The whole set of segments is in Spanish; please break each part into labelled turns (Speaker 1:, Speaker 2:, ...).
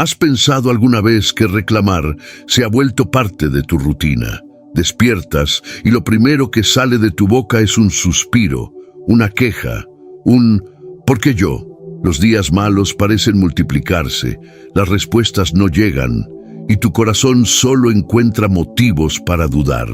Speaker 1: ¿Has pensado alguna vez que reclamar se ha vuelto parte de tu rutina? Despiertas y lo primero que sale de tu boca es un suspiro, una queja, ¿por qué yo? Los días malos parecen multiplicarse, las respuestas no llegan y tu corazón solo encuentra motivos para dudar.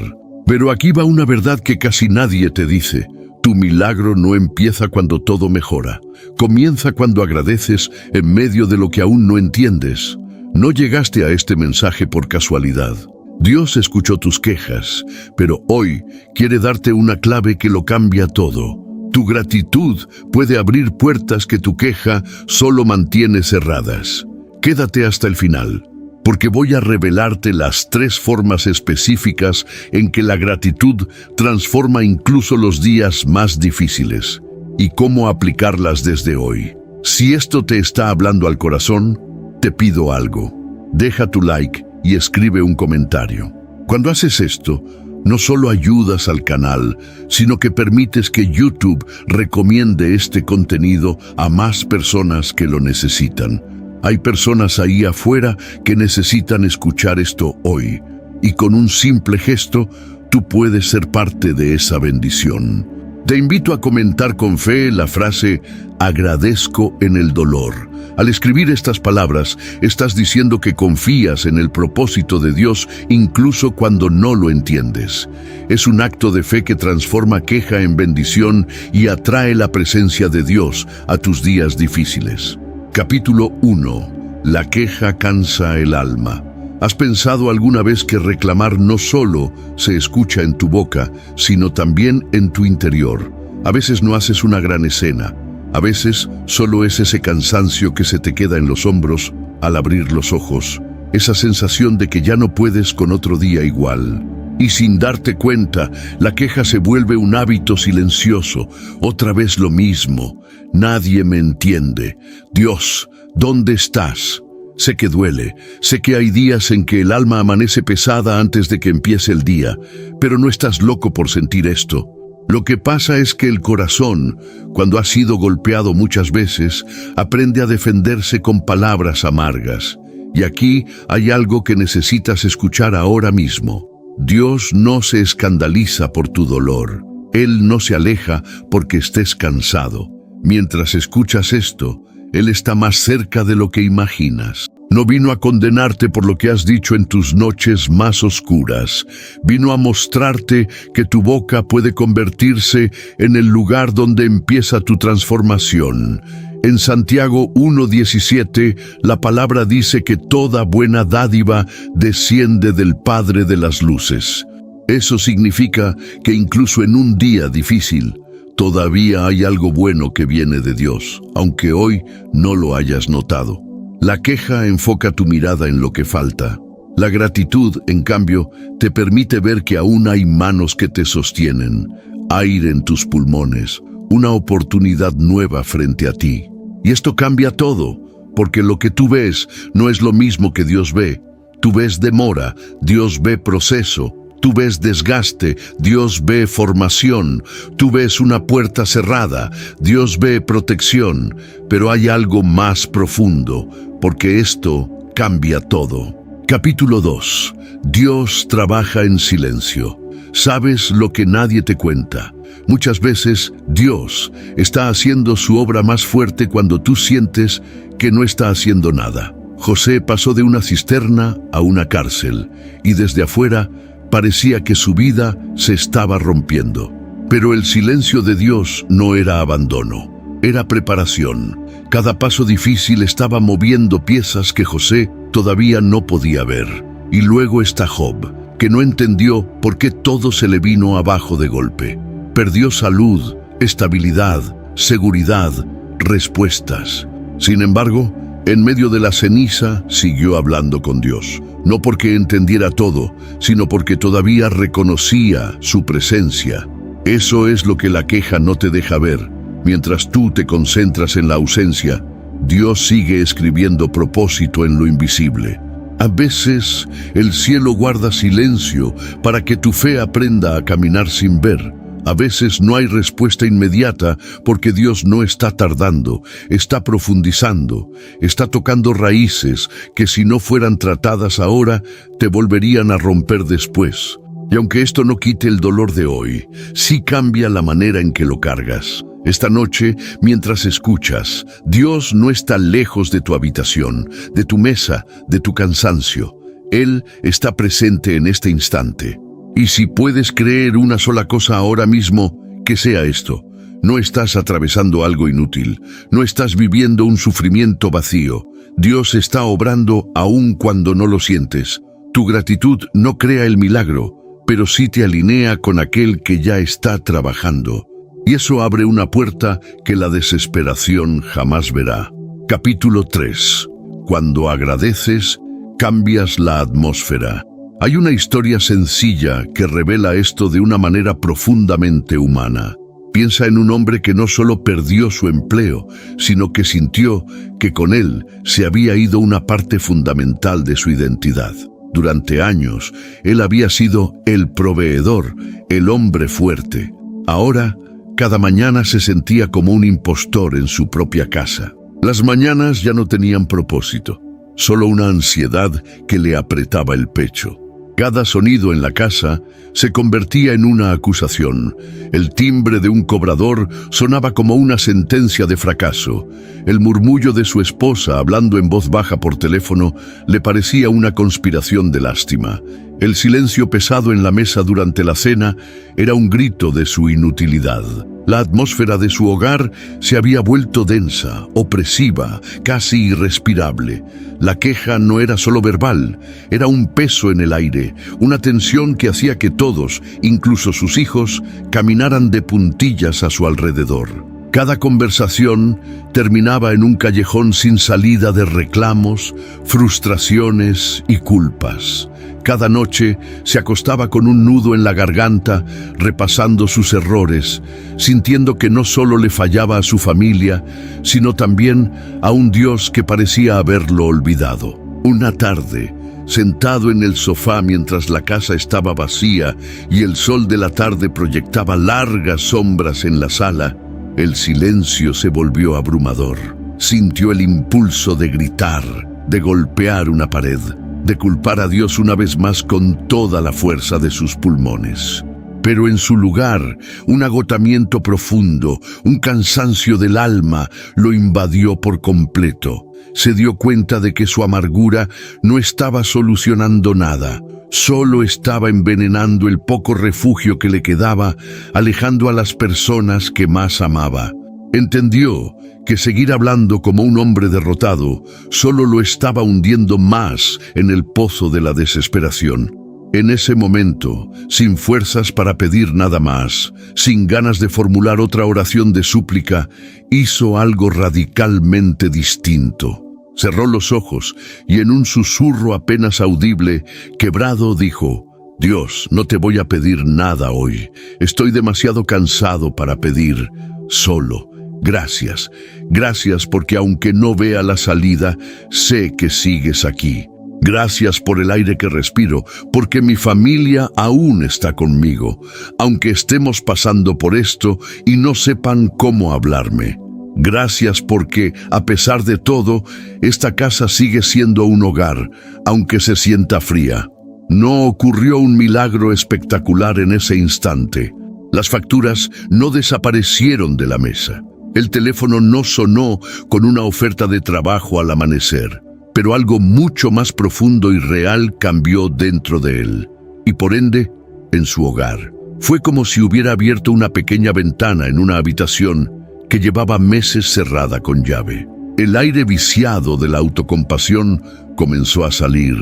Speaker 1: Pero aquí va una verdad que casi nadie te dice. Tu milagro no empieza cuando todo mejora. Comienza cuando agradeces en medio de lo que aún no entiendes. No llegaste a este mensaje por casualidad. Dios escuchó tus quejas, pero hoy quiere darte una clave que lo cambia todo. Tu gratitud puede abrir puertas que tu queja solo mantiene cerradas. Quédate hasta el final, porque voy a revelarte las 3 formas específicas en que la gratitud transforma incluso los días más difíciles, y cómo aplicarlas desde hoy. Si esto te está hablando al corazón, te pido algo. Deja tu like y escribe un comentario. Cuando haces esto, no solo ayudas al canal, sino que permites que YouTube recomiende este contenido a más personas que lo necesitan. Hay personas ahí afuera que necesitan escuchar esto hoy, y con un simple gesto, tú puedes ser parte de esa bendición. Te invito a comentar con fe la frase "agradezco en el dolor". Al escribir estas palabras, estás diciendo que confías en el propósito de Dios incluso cuando no lo entiendes. Es un acto de fe que transforma queja en bendición y atrae la presencia de Dios a tus días difíciles. Capítulo 1. La queja cansa el alma. ¿Has pensado alguna vez que reclamar no solo se escucha en tu boca, sino también en tu interior? A veces no haces una gran escena. A veces solo es ese cansancio que se te queda en los hombros al abrir los ojos. Esa sensación de que ya no puedes con otro día igual. Y sin darte cuenta, la queja se vuelve un hábito silencioso. Otra vez lo mismo. Nadie me entiende. Dios, ¿dónde estás? Sé que duele, sé que hay días en que el alma amanece pesada antes de que empiece el día, pero no estás loco por sentir esto. Lo que pasa es que el corazón, cuando ha sido golpeado muchas veces, aprende a defenderse con palabras amargas. Y aquí hay algo que necesitas escuchar ahora mismo. Dios no se escandaliza por tu dolor. Él no se aleja porque estés cansado. Mientras escuchas esto, Él está más cerca de lo que imaginas. No vino a condenarte por lo que has dicho en tus noches más oscuras. Vino a mostrarte que tu boca puede convertirse en el lugar donde empieza tu transformación. En Santiago 1:17, la palabra dice que toda buena dádiva desciende del Padre de las luces. Eso significa que incluso en un día difícil, todavía hay algo bueno que viene de Dios, aunque hoy no lo hayas notado. La queja enfoca tu mirada en lo que falta. La gratitud, en cambio, te permite ver que aún hay manos que te sostienen, aire en tus pulmones, una oportunidad nueva frente a ti. Y esto cambia todo, porque lo que tú ves no es lo mismo que Dios ve. Tú ves demora, Dios ve proceso. Tú ves desgaste, Dios ve formación. Tú ves una puerta cerrada, Dios ve protección. Pero hay algo más profundo, porque esto cambia todo. Capítulo 2. Dios trabaja en silencio. Sabes lo que nadie te cuenta. Muchas veces Dios está haciendo su obra más fuerte cuando tú sientes que no está haciendo nada. José pasó de una cisterna a una cárcel, y desde afuera parecía que su vida se estaba rompiendo. Pero el silencio de Dios no era abandono, era preparación. Cada paso difícil estaba moviendo piezas que José todavía no podía ver. Y luego está Job, que no entendió por qué todo se le vino abajo de golpe. Perdió salud, estabilidad, seguridad, respuestas. Sin embargo, en medio de la ceniza, siguió hablando con Dios. No porque entendiera todo, sino porque todavía reconocía su presencia. Eso es lo que la queja no te deja ver. Mientras tú te concentras en la ausencia, Dios sigue escribiendo propósito en lo invisible. A veces, el cielo guarda silencio para que tu fe aprenda a caminar sin ver. A veces no hay respuesta inmediata porque Dios no está tardando, está profundizando, está tocando raíces que si no fueran tratadas ahora, te volverían a romper después. Y aunque esto no quite el dolor de hoy, sí cambia la manera en que lo cargas. Esta noche, mientras escuchas, Dios no está lejos de tu habitación, de tu mesa, de tu cansancio. Él está presente en este instante. Y si puedes creer una sola cosa ahora mismo, que sea esto. No estás atravesando algo inútil, no estás viviendo un sufrimiento vacío. Dios está obrando aun cuando no lo sientes. Tu gratitud no crea el milagro, pero sí te alinea con aquel que ya está trabajando. Y eso abre una puerta que la desesperación jamás verá. Capítulo 3. Cuando agradeces, cambias la atmósfera. Hay una historia sencilla que revela esto de una manera profundamente humana. Piensa en un hombre que no solo perdió su empleo, sino que sintió que con él se había ido una parte fundamental de su identidad. Durante años, él había sido el proveedor, el hombre fuerte. Ahora, cada mañana se sentía como un impostor en su propia casa. Las mañanas ya no tenían propósito, solo una ansiedad que le apretaba el pecho. Cada sonido en la casa se convertía en una acusación. El timbre de un cobrador sonaba como una sentencia de fracaso. El murmullo de su esposa hablando en voz baja por teléfono le parecía una conspiración de lástima. El silencio pesado en la mesa durante la cena era un grito de su inutilidad. La atmósfera de su hogar se había vuelto densa, opresiva, casi irrespirable. La queja no era solo verbal, era un peso en el aire, una tensión que hacía que todos, incluso sus hijos, caminaran de puntillas a su alrededor. Cada conversación terminaba en un callejón sin salida de reclamos, frustraciones y culpas. Cada noche se acostaba con un nudo en la garganta, repasando sus errores, sintiendo que no solo le fallaba a su familia, sino también a un Dios que parecía haberlo olvidado. Una tarde, sentado en el sofá mientras la casa estaba vacía y el sol de la tarde proyectaba largas sombras en la sala, el silencio se volvió abrumador. Sintió el impulso de gritar, de golpear una pared, de culpar a Dios una vez más con toda la fuerza de sus pulmones. Pero en su lugar, un agotamiento profundo, un cansancio del alma, lo invadió por completo. Se dio cuenta de que su amargura no estaba solucionando nada, solo estaba envenenando el poco refugio que le quedaba, alejando a las personas que más amaba. Entendió que seguir hablando como un hombre derrotado solo lo estaba hundiendo más en el pozo de la desesperación. En ese momento, sin fuerzas para pedir nada más, sin ganas de formular otra oración de súplica, hizo algo radicalmente distinto. Cerró los ojos y en un susurro apenas audible, quebrado, dijo: «Dios, no te voy a pedir nada hoy. Estoy demasiado cansado para pedir. Solo, gracias. Gracias porque aunque no vea la salida, sé que sigues aquí. Gracias por el aire que respiro, porque mi familia aún está conmigo, aunque estemos pasando por esto y no sepan cómo hablarme. Gracias porque, a pesar de todo, esta casa sigue siendo un hogar, aunque se sienta fría». No ocurrió un milagro espectacular en ese instante. Las facturas no desaparecieron de la mesa. El teléfono no sonó con una oferta de trabajo al amanecer. Pero algo mucho más profundo y real cambió dentro de él, y por ende, en su hogar. Fue como si hubiera abierto una pequeña ventana en una habitación que llevaba meses cerrada con llave. El aire viciado de la autocompasión comenzó a salir,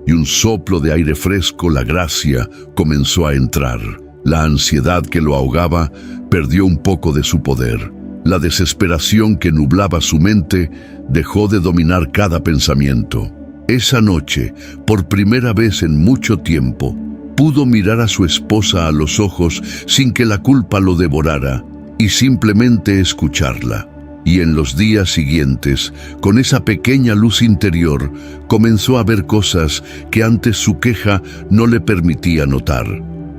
Speaker 1: y un soplo de aire fresco, la gracia, comenzó a entrar. La ansiedad que lo ahogaba perdió un poco de su poder. La desesperación que nublaba su mente dejó de dominar cada pensamiento. Esa noche, por primera vez en mucho tiempo, pudo mirar a su esposa a los ojos sin que la culpa lo devorara y simplemente escucharla. Y en los días siguientes, con esa pequeña luz interior, comenzó a ver cosas que antes su queja no le permitía notar.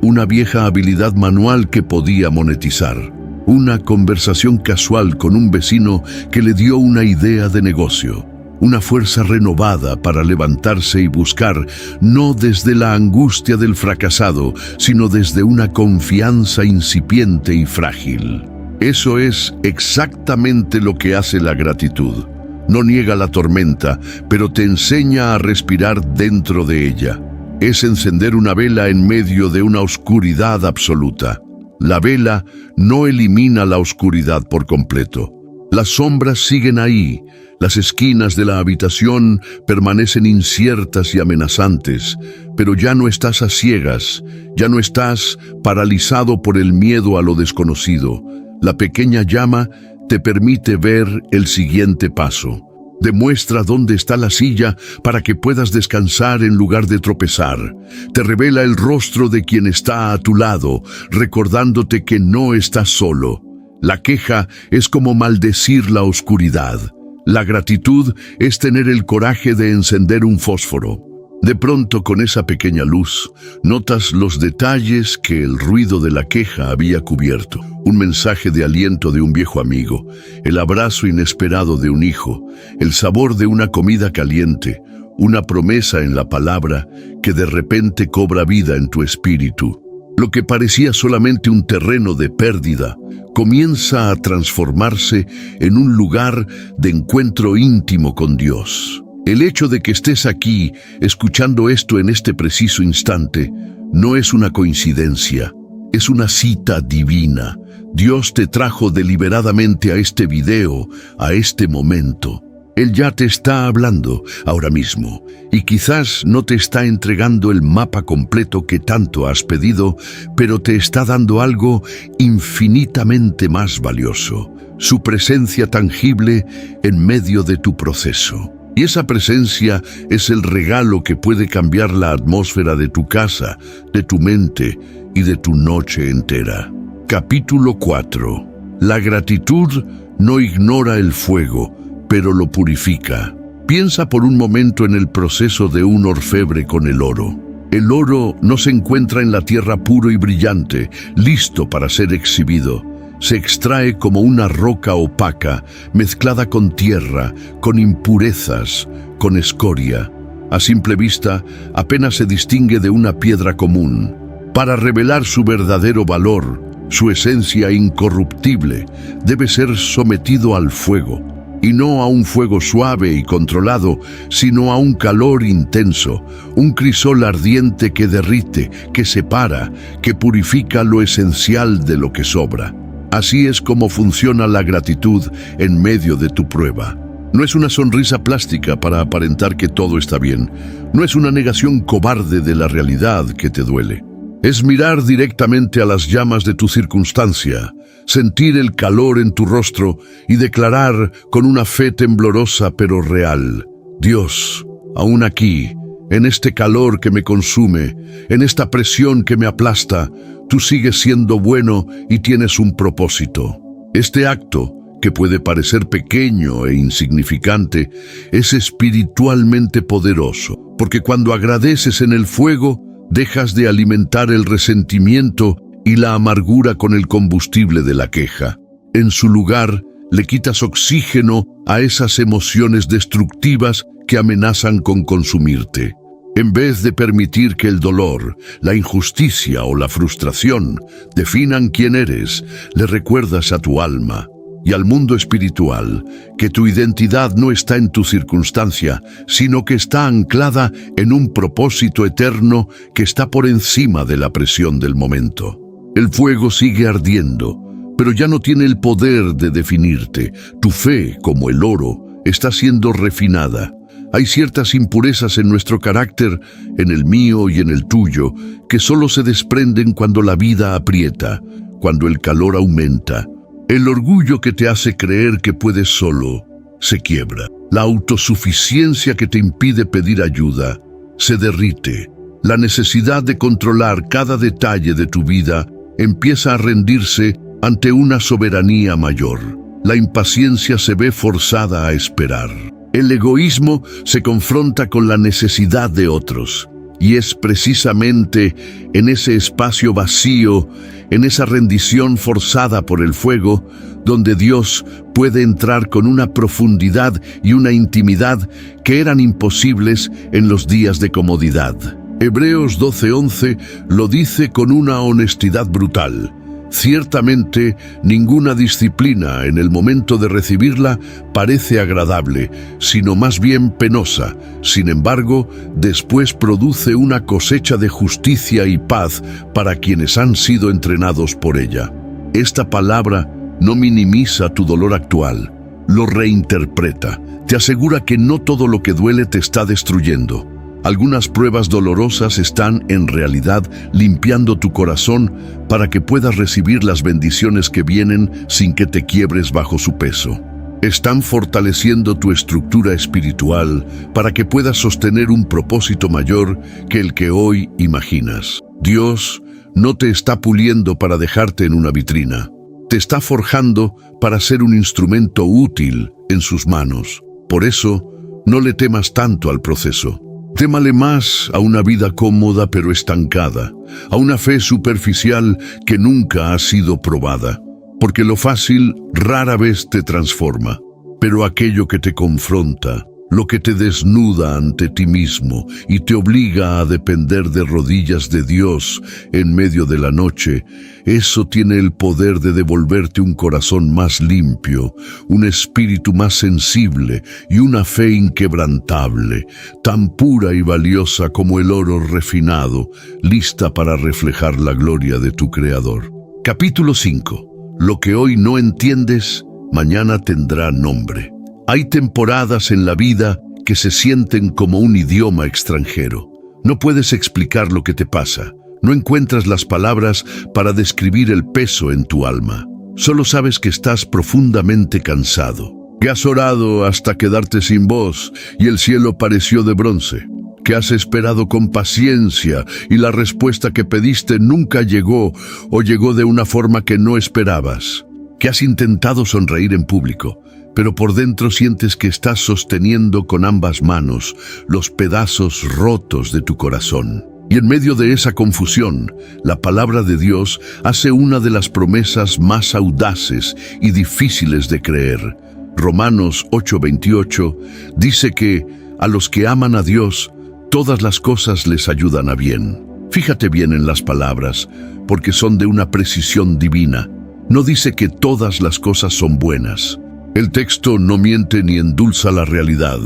Speaker 1: una vieja habilidad manual que podía monetizar, una conversación casual con un vecino que le dio una idea de negocio, una fuerza renovada para levantarse y buscar, no desde la angustia del fracasado, sino desde una confianza incipiente y frágil. Eso es exactamente lo que hace la gratitud. No niega la tormenta, pero te enseña a respirar dentro de ella. Es encender una vela en medio de una oscuridad absoluta. La vela no elimina la oscuridad por completo. Las sombras siguen ahí. Las esquinas de la habitación permanecen inciertas y amenazantes, pero ya no estás a ciegas, ya no estás paralizado por el miedo a lo desconocido. La pequeña llama te permite ver el siguiente paso. Demuestra dónde está la silla para que puedas descansar en lugar de tropezar. Te revela el rostro de quien está a tu lado, recordándote que no estás solo. La queja es como maldecir la oscuridad. La gratitud es tener el coraje de encender un fósforo. De pronto, con esa pequeña luz, notas los detalles que el ruido de la queja había cubierto. Un mensaje de aliento de un viejo amigo, el abrazo inesperado de un hijo, el sabor de una comida caliente, una promesa en la palabra que de repente cobra vida en tu espíritu. Lo que parecía solamente un terreno de pérdida, comienza a transformarse en un lugar de encuentro íntimo con Dios. El hecho de que estés aquí, escuchando esto en este preciso instante, no es una coincidencia, es una cita divina. Dios te trajo deliberadamente a este video, a este momento. Él ya te está hablando ahora mismo, y quizás no te está entregando el mapa completo que tanto has pedido, pero te está dando algo infinitamente más valioso, su presencia tangible en medio de tu proceso. Y esa presencia es el regalo que puede cambiar la atmósfera de tu casa, de tu mente y de tu noche entera. Capítulo 4. La gratitud no ignora el fuego, pero lo purifica. Piensa por un momento en el proceso de un orfebre con el oro. El oro no se encuentra en la tierra puro y brillante, listo para ser exhibido. Se extrae como una roca opaca, mezclada con tierra, con impurezas, con escoria. A simple vista, apenas se distingue de una piedra común. Para revelar su verdadero valor, su esencia incorruptible, debe ser sometido al fuego. Y no a un fuego suave y controlado, sino a un calor intenso, un crisol ardiente que derrite, que separa, que purifica lo esencial de lo que sobra. Así es como funciona la gratitud en medio de tu prueba. No es una sonrisa plástica para aparentar que todo está bien. No es una negación cobarde de la realidad que te duele. Es mirar directamente a las llamas de tu circunstancia, sentir el calor en tu rostro y declarar con una fe temblorosa pero real: Dios, aún aquí, en este calor que me consume, en esta presión que me aplasta, tú sigues siendo bueno y tienes un propósito. Este acto, que puede parecer pequeño e insignificante, es espiritualmente poderoso, porque cuando agradeces en el fuego, dejas de alimentar el resentimiento y la amargura con el combustible de la queja. En su lugar, le quitas oxígeno a esas emociones destructivas que amenazan con consumirte. En vez de permitir que el dolor, la injusticia o la frustración definan quién eres, le recuerdas a tu alma y al mundo espiritual que tu identidad no está en tu circunstancia, sino que está anclada en un propósito eterno que está por encima de la presión del momento. El fuego sigue ardiendo, pero ya no tiene el poder de definirte. Tu fe, como el oro, está siendo refinada. Hay ciertas impurezas en nuestro carácter, en el mío y en el tuyo, que solo se desprenden cuando la vida aprieta, cuando el calor aumenta. El orgullo que te hace creer que puedes solo se quiebra. La autosuficiencia que te impide pedir ayuda se derrite. La necesidad de controlar cada detalle de tu vida empieza a rendirse ante una soberanía mayor. La impaciencia se ve forzada a esperar. El egoísmo se confronta con la necesidad de otros. Y es precisamente en ese espacio vacío, en esa rendición forzada por el fuego, donde Dios puede entrar con una profundidad y una intimidad que eran imposibles en los días de comodidad. Hebreos 12:11 lo dice con una honestidad brutal. Ciertamente, ninguna disciplina en el momento de recibirla parece agradable, sino más bien penosa. Sin embargo, después produce una cosecha de justicia y paz para quienes han sido entrenados por ella. Esta palabra no minimiza tu dolor actual, lo reinterpreta. Te asegura que no todo lo que duele te está destruyendo. Algunas pruebas dolorosas están en realidad limpiando tu corazón para que puedas recibir las bendiciones que vienen sin que te quiebres bajo su peso. Están fortaleciendo tu estructura espiritual para que puedas sostener un propósito mayor que el que hoy imaginas. Dios no te está puliendo para dejarte en una vitrina. Te está forjando para ser un instrumento útil en sus manos. Por eso, no le temas tanto al proceso. Témale más a una vida cómoda pero estancada, a una fe superficial que nunca ha sido probada, porque lo fácil rara vez te transforma, pero aquello que te confronta, lo que te desnuda ante ti mismo y te obliga a depender de rodillas de Dios en medio de la noche, eso tiene el poder de devolverte un corazón más limpio, un espíritu más sensible y una fe inquebrantable, tan pura y valiosa como el oro refinado, lista para reflejar la gloria de tu Creador. Capítulo 5. Lo que hoy no entiendes, mañana tendrá nombre. Hay temporadas en la vida que se sienten como un idioma extranjero. No puedes explicar lo que te pasa. No encuentras las palabras para describir el peso en tu alma. Solo sabes que estás profundamente cansado, que has orado hasta quedarte sin voz y el cielo pareció de bronce, que has esperado con paciencia y la respuesta que pediste nunca llegó o llegó de una forma que no esperabas, que has intentado sonreír en público, pero por dentro sientes que estás sosteniendo con ambas manos los pedazos rotos de tu corazón. Y en medio de esa confusión, la palabra de Dios hace una de las promesas más audaces y difíciles de creer. Romanos 8:28 dice que a los que aman a Dios, todas las cosas les ayudan a bien. Fíjate bien en las palabras, porque son de una precisión divina. No dice que todas las cosas son buenas. El texto no miente ni endulza la realidad.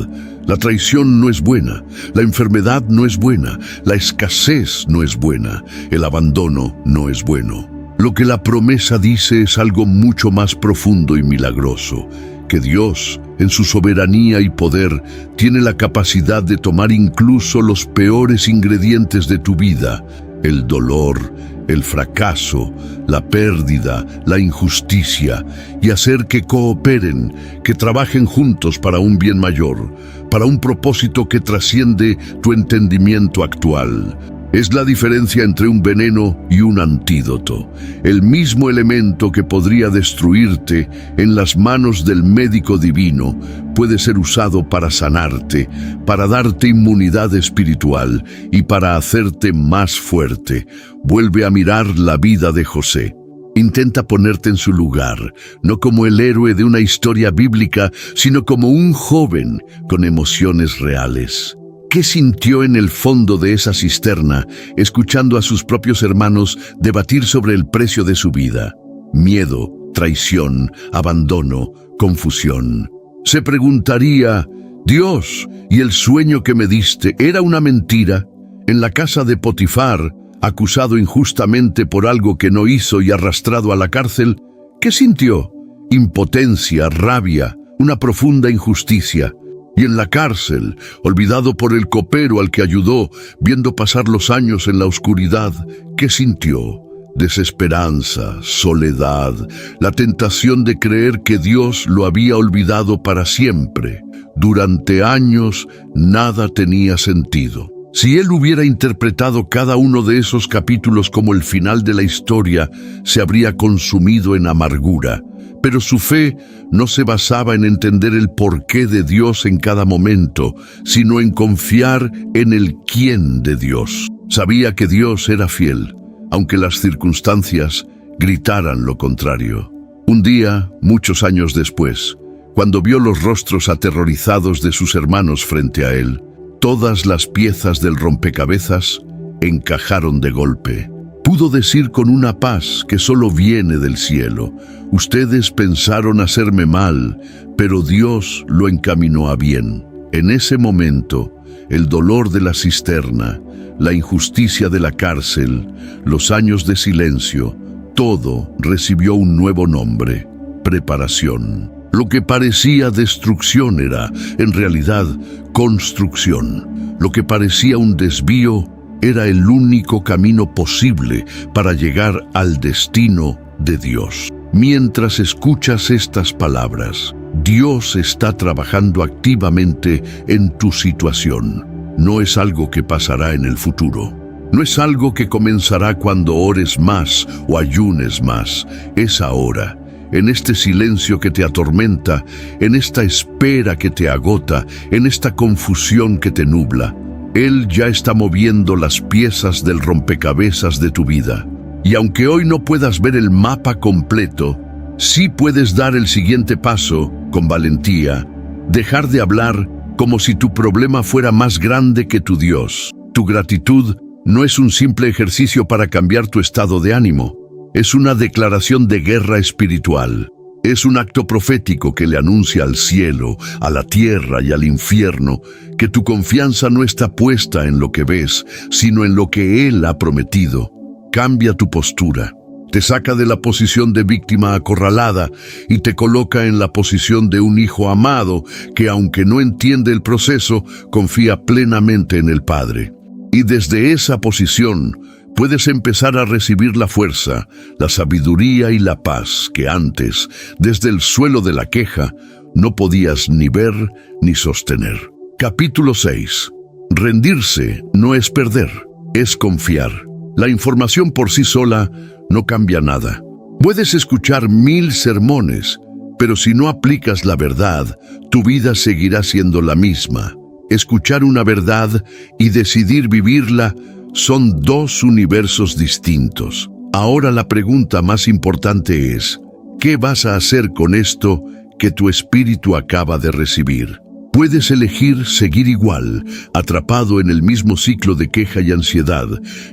Speaker 1: La traición no es buena, la enfermedad no es buena, la escasez no es buena, el abandono no es bueno. Lo que la promesa dice es algo mucho más profundo y milagroso, que Dios, en su soberanía y poder, tiene la capacidad de tomar incluso los peores ingredientes de tu vida, el dolor, el fracaso, la pérdida, la injusticia, y hacer que cooperen, que trabajen juntos para un bien mayor, para un propósito que trasciende tu entendimiento actual. Es la diferencia entre un veneno y un antídoto. El mismo elemento que podría destruirte en las manos del médico divino puede ser usado para sanarte, para darte inmunidad espiritual y para hacerte más fuerte. Vuelve a mirar la vida de José. Intenta ponerte en su lugar, no como el héroe de una historia bíblica, sino como un joven con emociones reales. ¿Qué sintió en el fondo de esa cisterna, escuchando a sus propios hermanos debatir sobre el precio de su vida? Miedo, traición, abandono, confusión. Se preguntaría, Dios, ¿y el sueño que me diste era una mentira? En la casa de Potifar, acusado injustamente por algo que no hizo y arrastrado a la cárcel, ¿qué sintió? Impotencia, rabia, una profunda injusticia. Y en la cárcel, olvidado por el copero al que ayudó, viendo pasar los años en la oscuridad, ¿qué sintió? Desesperanza, soledad, la tentación de creer que Dios lo había olvidado para siempre. Durante años, nada tenía sentido. Si él hubiera interpretado cada uno de esos capítulos como el final de la historia, se habría consumido en amargura. Pero su fe no se basaba en entender el porqué de Dios en cada momento, sino en confiar en el quién de Dios. Sabía que Dios era fiel, aunque las circunstancias gritaran lo contrario. Un día, muchos años después, cuando vio los rostros aterrorizados de sus hermanos frente a él, todas las piezas del rompecabezas encajaron de golpe. Pudo decir con una paz que solo viene del cielo: ustedes pensaron hacerme mal, pero Dios lo encaminó a bien. En ese momento, el dolor de la cisterna, la injusticia de la cárcel, los años de silencio, todo recibió un nuevo nombre: preparación. Lo que parecía destrucción era, en realidad, construcción. Lo que parecía un desvío era el único camino posible para llegar al destino de Dios. Mientras escuchas estas palabras, Dios está trabajando activamente en tu situación. No es algo que pasará en el futuro. No es algo que comenzará cuando ores más o ayunes más. Es ahora. En este silencio que te atormenta, en esta espera que te agota, en esta confusión que te nubla, Él ya está moviendo las piezas del rompecabezas de tu vida. Y aunque hoy no puedas ver el mapa completo, sí puedes dar el siguiente paso con valentía: dejar de hablar como si tu problema fuera más grande que tu Dios. Tu gratitud no es un simple ejercicio para cambiar tu estado de ánimo. Es una declaración de guerra espiritual. Es un acto profético que le anuncia al cielo, a la tierra y al infierno que tu confianza no está puesta en lo que ves, sino en lo que Él ha prometido. Cambia tu postura. Te saca de la posición de víctima acorralada y te coloca en la posición de un hijo amado que, aunque no entiende el proceso, confía plenamente en el Padre. Y desde esa posición puedes empezar a recibir la fuerza, la sabiduría y la paz que antes, desde el suelo de la queja, no podías ni ver ni sostener. Capítulo 6. Rendirse no es perder, es confiar. La información por sí sola no cambia nada. Puedes escuchar 1000 sermones, pero si no aplicas la verdad, tu vida seguirá siendo la misma. Escuchar una verdad y decidir vivirla son dos universos distintos. Ahora la pregunta más importante es: ¿qué vas a hacer con esto que tu espíritu acaba de recibir? Puedes elegir seguir igual, atrapado en el mismo ciclo de queja y ansiedad,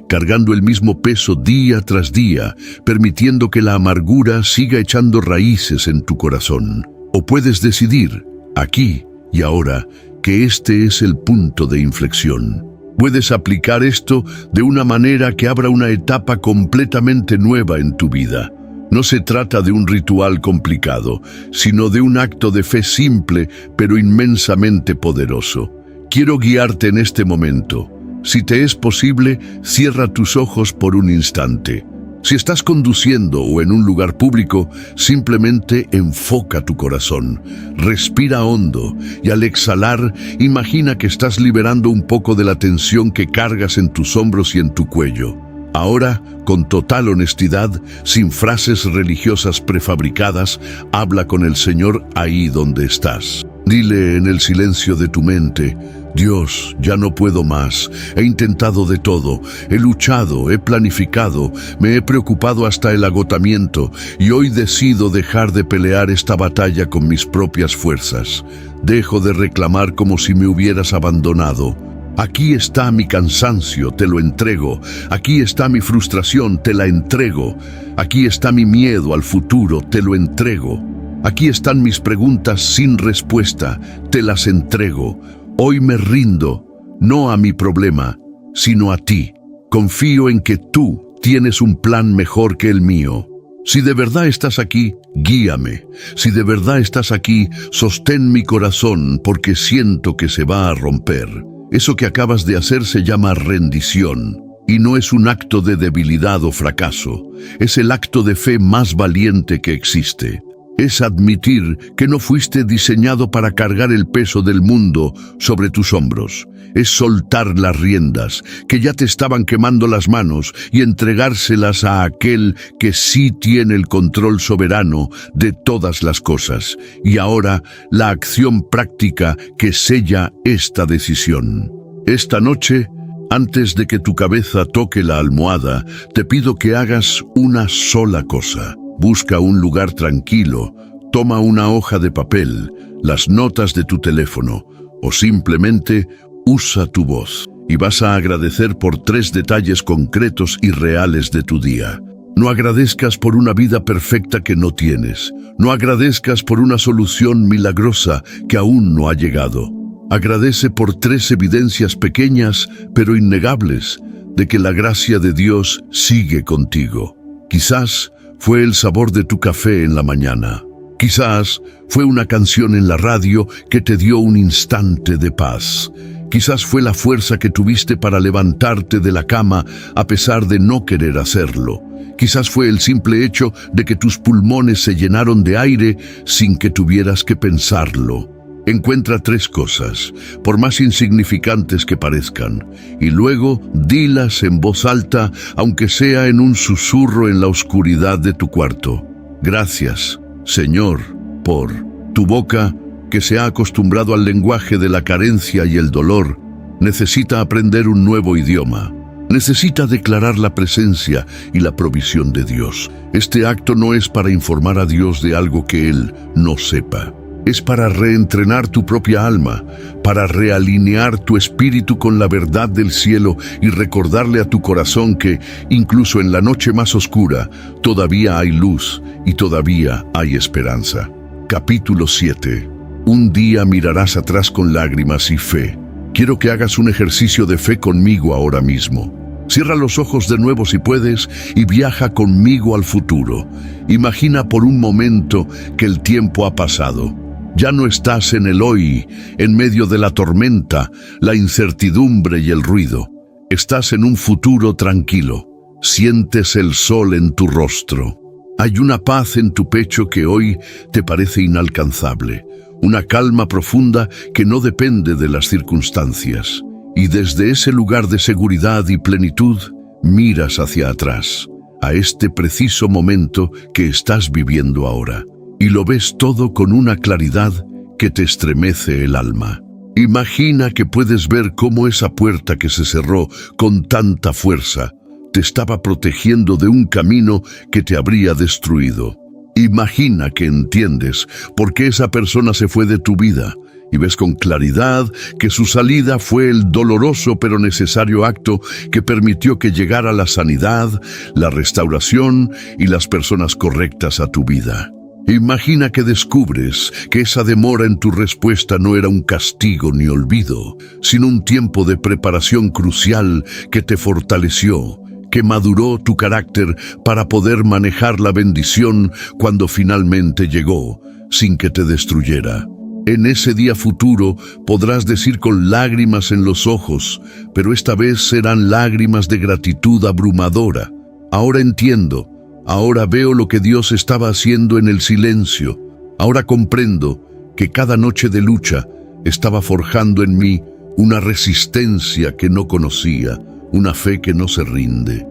Speaker 1: cargando el mismo peso día tras día, permitiendo que la amargura siga echando raíces en tu corazón. O puedes decidir, aquí y ahora, que este es el punto de inflexión. Puedes aplicar esto de una manera que abra una etapa completamente nueva en tu vida. No se trata de un ritual complicado, sino de un acto de fe simple, pero inmensamente poderoso. Quiero guiarte en este momento. Si te es posible, cierra tus ojos por un instante. Si estás conduciendo o en un lugar público, simplemente enfoca tu corazón. Respira hondo y al exhalar, imagina que estás liberando un poco de la tensión que cargas en tus hombros y en tu cuello. Ahora, con total honestidad, sin frases religiosas prefabricadas, habla con el Señor ahí donde estás. Dile en el silencio de tu mente: Dios, ya no puedo más. He intentado de todo, he luchado, he planificado, me he preocupado hasta el agotamiento y hoy decido dejar de pelear esta batalla con mis propias fuerzas. Dejo de reclamar como si me hubieras abandonado. Aquí está mi cansancio, te lo entrego. Aquí está mi frustración, te la entrego. Aquí está mi miedo al futuro, te lo entrego. Aquí están mis preguntas sin respuesta, te las entrego. Hoy me rindo, no a mi problema, sino a ti. Confío en que tú tienes un plan mejor que el mío. Si de verdad estás aquí, guíame. Si de verdad estás aquí, sostén mi corazón porque siento que se va a romper. Eso que acabas de hacer se llama rendición. Y no es un acto de debilidad o fracaso. Es el acto de fe más valiente que existe. Es admitir que no fuiste diseñado para cargar el peso del mundo sobre tus hombros. Es soltar las riendas, que ya te estaban quemando las manos, y entregárselas a aquel que sí tiene el control soberano de todas las cosas. Y ahora, la acción práctica que sella esta decisión. Esta noche, antes de que tu cabeza toque la almohada, te pido que hagas una sola cosa. Busca un lugar tranquilo, toma una hoja de papel, las notas de tu teléfono o simplemente usa tu voz y vas a agradecer por 3 detalles concretos y reales de tu día. No agradezcas por una vida perfecta que no tienes. No agradezcas por una solución milagrosa que aún no ha llegado. Agradece por 3 evidencias pequeñas pero innegables de que la gracia de Dios sigue contigo. Quizás fue el sabor de tu café en la mañana. Quizás fue una canción en la radio que te dio un instante de paz. Quizás fue la fuerza que tuviste para levantarte de la cama a pesar de no querer hacerlo. Quizás fue el simple hecho de que tus pulmones se llenaron de aire sin que tuvieras que pensarlo. Encuentra 3 cosas, por más insignificantes que parezcan, y luego dilas en voz alta, aunque sea en un susurro en la oscuridad de tu cuarto. Gracias, Señor, por tu boca, que se ha acostumbrado al lenguaje de la carencia y el dolor, necesita aprender un nuevo idioma. Necesita declarar la presencia y la provisión de Dios. Este acto no es para informar a Dios de algo que Él no sepa. Es para reentrenar tu propia alma, para realinear tu espíritu con la verdad del cielo y recordarle a tu corazón que, incluso en la noche más oscura, todavía hay luz y todavía hay esperanza. Capítulo 7. Un día mirarás atrás con lágrimas y fe. Quiero que hagas un ejercicio de fe conmigo ahora mismo. Cierra los ojos de nuevo si puedes y viaja conmigo al futuro. Imagina por un momento que el tiempo ha pasado. Ya no estás en el hoy, en medio de la tormenta, la incertidumbre y el ruido. Estás en un futuro tranquilo. Sientes el sol en tu rostro. Hay una paz en tu pecho que hoy te parece inalcanzable. Una calma profunda que no depende de las circunstancias. Y desde ese lugar de seguridad y plenitud, miras hacia atrás, a este preciso momento que estás viviendo ahora. Y lo ves todo con una claridad que te estremece el alma. Imagina que puedes ver cómo esa puerta que se cerró con tanta fuerza te estaba protegiendo de un camino que te habría destruido. Imagina que entiendes por qué esa persona se fue de tu vida y ves con claridad que su salida fue el doloroso pero necesario acto que permitió que llegara la sanidad, la restauración y las personas correctas a tu vida. Imagina que descubres que esa demora en tu respuesta no era un castigo ni olvido, sino un tiempo de preparación crucial que te fortaleció, que maduró tu carácter para poder manejar la bendición cuando finalmente llegó, sin que te destruyera. En ese día futuro podrás decir con lágrimas en los ojos, pero esta vez serán lágrimas de gratitud abrumadora. Ahora entiendo. Ahora veo lo que Dios estaba haciendo en el silencio. Ahora comprendo que cada noche de lucha estaba forjando en mí una resistencia que no conocía, una fe que no se rinde.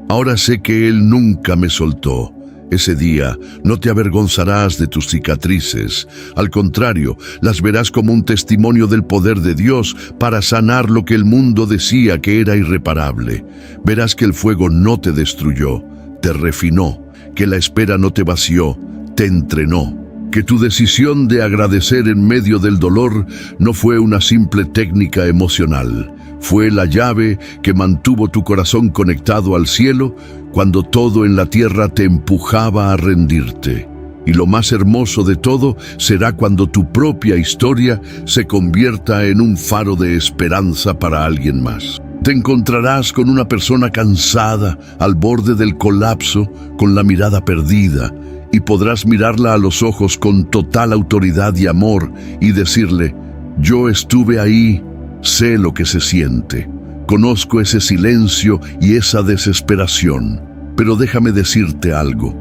Speaker 1: Ahora sé que Él nunca me soltó. Ese día no te avergonzarás de tus cicatrices. Al contrario, las verás como un testimonio del poder de Dios para sanar lo que el mundo decía que era irreparable. Verás que el fuego no te destruyó, te refinó, que la espera no te vació, te entrenó, que tu decisión de agradecer en medio del dolor no fue una simple técnica emocional, fue la llave que mantuvo tu corazón conectado al cielo cuando todo en la tierra te empujaba a rendirte. Y lo más hermoso de todo será cuando tu propia historia se convierta en un faro de esperanza para alguien más. Te encontrarás con una persona cansada, al borde del colapso, con la mirada perdida, y podrás mirarla a los ojos con total autoridad y amor y decirle: yo estuve ahí, sé lo que se siente, conozco ese silencio y esa desesperación, pero déjame decirte algo.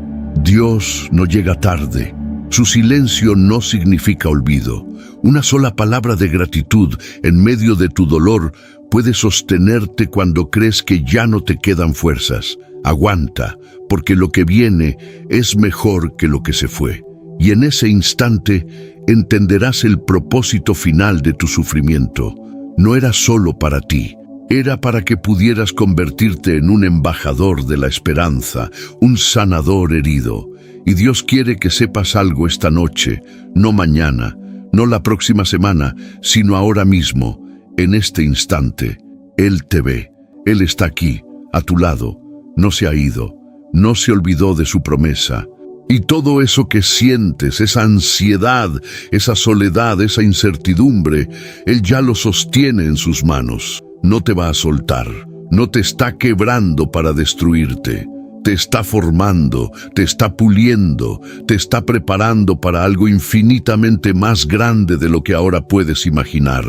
Speaker 1: Dios no llega tarde, Su silencio no significa olvido. Una sola palabra de gratitud en medio de tu dolor puede sostenerte cuando crees que ya no te quedan fuerzas. Aguanta, porque lo que viene es mejor que lo que se fue. Y en ese instante entenderás el propósito final de tu sufrimiento. No era solo para ti, era para que pudieras convertirte en un embajador de la esperanza, un sanador herido. Y Dios quiere que sepas algo esta noche, no mañana, no la próxima semana, sino ahora mismo, en este instante. Él te ve, Él está aquí, a tu lado, no se ha ido, no se olvidó de su promesa. Y todo eso que sientes, esa ansiedad, esa soledad, esa incertidumbre, Él ya lo sostiene en sus manos. No te va a soltar, no te está quebrando para destruirte. Te está formando, te está puliendo, te está preparando para algo infinitamente más grande de lo que ahora puedes imaginar.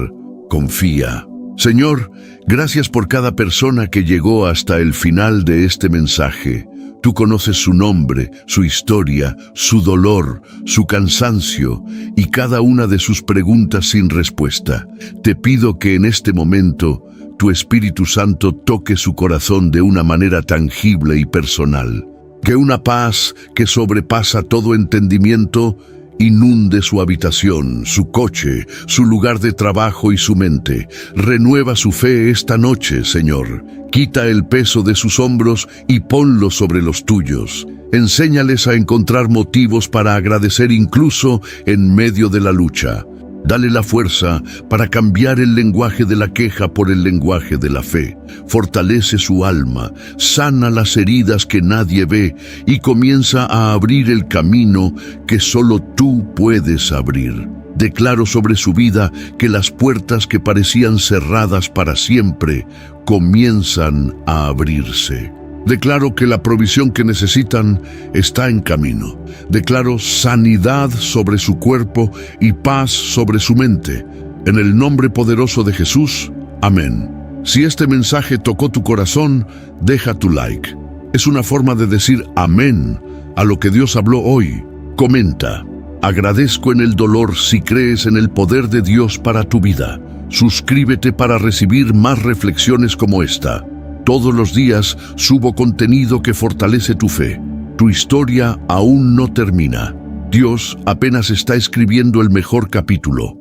Speaker 1: Confía. Señor, gracias por cada persona que llegó hasta el final de este mensaje. Tú conoces su nombre, su historia, su dolor, su cansancio y cada una de sus preguntas sin respuesta. Te pido que en este momento tu Espíritu Santo toque su corazón de una manera tangible y personal. Que una paz que sobrepasa todo entendimiento inunde su habitación, su coche, su lugar de trabajo y su mente. Renueva su fe esta noche, Señor. Quita el peso de sus hombros y ponlo sobre los tuyos. Enséñales a encontrar motivos para agradecer incluso en medio de la lucha. Dale la fuerza para cambiar el lenguaje de la queja por el lenguaje de la fe. Fortalece su alma, sana las heridas que nadie ve y comienza a abrir el camino que solo tú puedes abrir. Declaro sobre su vida que las puertas que parecían cerradas para siempre comienzan a abrirse. Declaro que la provisión que necesitan está en camino. Declaro sanidad sobre su cuerpo y paz sobre su mente. En el nombre poderoso de Jesús, amén. Si este mensaje tocó tu corazón, deja tu like. Es una forma de decir amén a lo que Dios habló hoy. Comenta. Agradezco en el dolor si crees en el poder de Dios para tu vida. Suscríbete para recibir más reflexiones como esta. Todos los días subo contenido que fortalece tu fe. Tu historia aún no termina. Dios apenas está escribiendo el mejor capítulo.